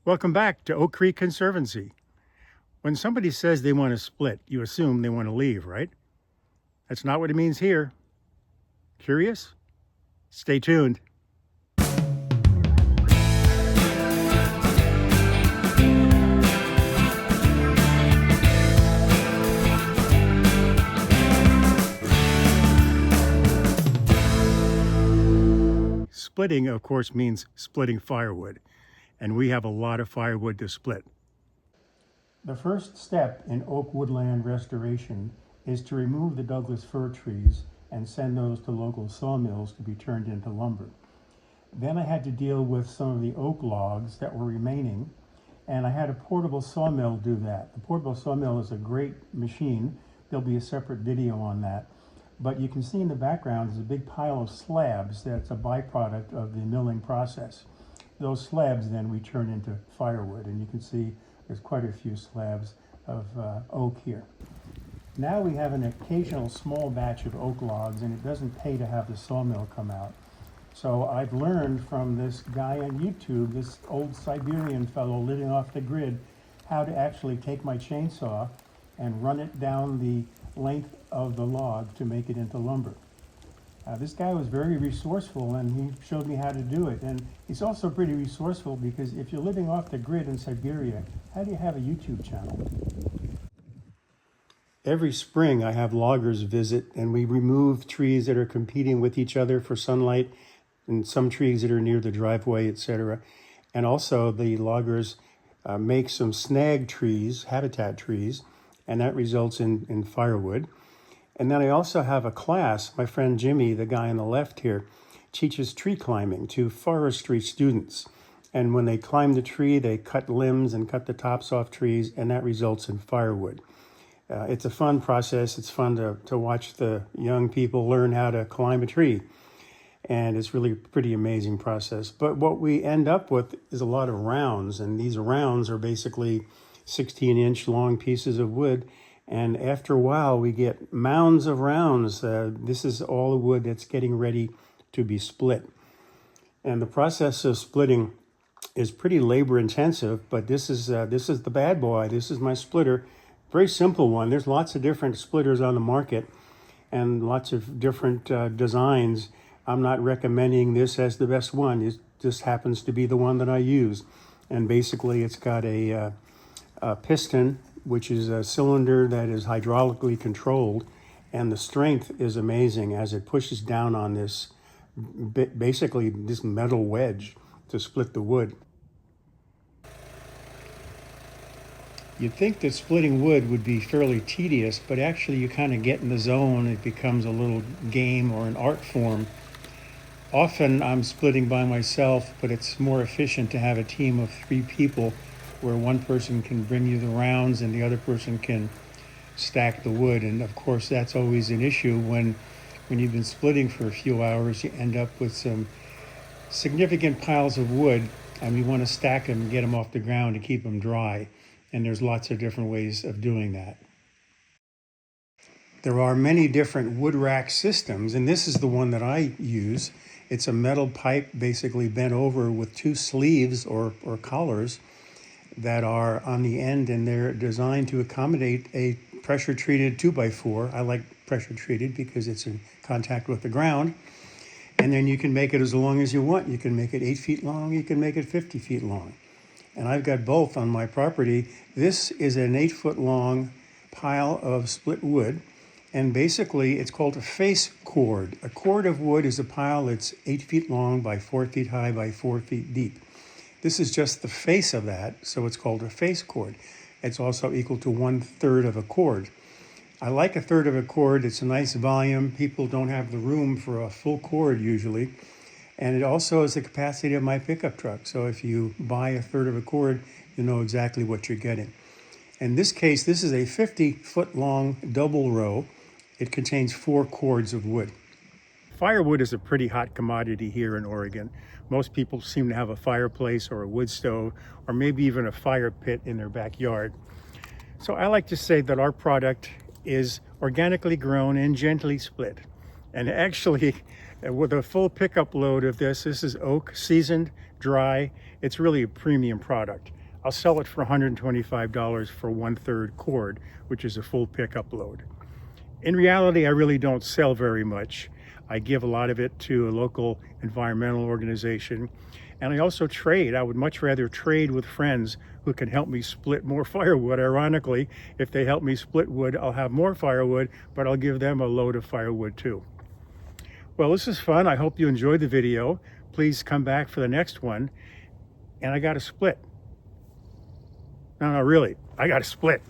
Welcome back to Oak Creek Conservancy. When somebody says they want to split, you assume they want to leave, right? That's not what it means here. Curious? Stay tuned. Splitting, of course, means splitting firewood, and we have a lot of firewood to split. The first step in oak woodland restoration is to remove the Douglas fir trees and send those to local sawmills to be turned into lumber. Then I had to deal with some of the oak logs that were remaining, and I had a portable sawmill do that. The portable sawmill is a great machine. There'll be a separate video on that. But you can see in the background is a big pile of slabs that's a byproduct of the milling process. Those slabs then we turn into firewood, and you can see there's quite a few slabs of oak here. Now we have an occasional small batch of oak logs, and it doesn't pay to have the sawmill come out. So I've learned from this guy on YouTube, this old Siberian fellow living off the grid, how to actually take my chainsaw and run it down the length of the log to make it into lumber. This guy was very resourceful, and he showed me how to do it. And he's also pretty resourceful because if you're living off the grid in Siberia, how do you have a YouTube channel? Every spring I have loggers visit, and we remove trees that are competing with each other for sunlight, and some trees that are near the driveway, etc. And also the loggers make some snag trees, habitat trees, and that results in firewood. And then I also have a class. My friend Jimmy, the guy on the left here, teaches tree climbing to forestry students. And when they climb the tree, they cut limbs and cut the tops off trees, and that results in firewood. It's a fun process. It's fun to watch the young people learn how to climb a tree. And it's really a pretty amazing process. But what we end up with is a lot of rounds, and these rounds are basically 16-inch long pieces of wood. And after a while, we get mounds of rounds. This is all the wood that's getting ready to be split. And the process of splitting is pretty labor intensive, but this is the bad boy. This is my splitter. Very simple one. There's lots of different splitters on the market and lots of different designs. I'm not recommending this as the best one. It just happens to be the one that I use. And basically, it's got a piston, which is a cylinder that is hydraulically controlled, and the strength is amazing as it pushes down on this, basically this metal wedge to split the wood. You'd think that splitting wood would be fairly tedious, but actually you kind of get in the zone. It becomes a little game or an art form. Often I'm splitting by myself, but it's more efficient to have a team of 3 people where one person can bring you the rounds and the other person can stack the wood. And of course, that's always an issue when you've been splitting for a few hours. You end up with some significant piles of wood, and you want to stack them and get them off the ground to keep them dry. And there's lots of different ways of doing that. There are many different wood rack systems, and this is the one that I use. It's a metal pipe basically bent over with 2 sleeves or collars that are on the end, and they're designed to accommodate a pressure-treated 2x4. I like pressure-treated because it's in contact with the ground. And then you can make it as long as you want. You can make it 8 feet long, you can make it 50 feet long. And I've got both on my property. This is an 8-foot long pile of split wood, and basically it's called a face cord. A cord of wood is a pile that's 8 feet long by 4 feet high by 4 feet deep. This is just the face of that, so it's called a face cord. It's also equal to 1/3 of a cord. I like 1/3 of a cord. It's a nice volume. People don't have the room for a full cord usually. And it also is the capacity of my pickup truck. So if you buy 1/3 of a cord, you know exactly what you're getting. In this case, this is a 50-foot long double row. It contains 4 cords of wood. Firewood is a pretty hot commodity here in Oregon. Most people seem to have a fireplace or a wood stove, or maybe even a fire pit in their backyard. So I like to say that our product is organically grown and gently split. And actually, With a full pickup load of this is oak, seasoned, dry. It's really a premium product. I'll sell it for $125 for 1/3 cord, which is a full pickup load. In reality, I really don't sell very much. I give a lot of it to a local environmental organization. And I also trade. I would much rather trade with friends who can help me split more firewood. Ironically, if they help me split wood, I'll have more firewood, but I'll give them a load of firewood too. Well, this is fun. I hope you enjoyed the video. Please come back for the next one. And I got to split. No, really, I got to split.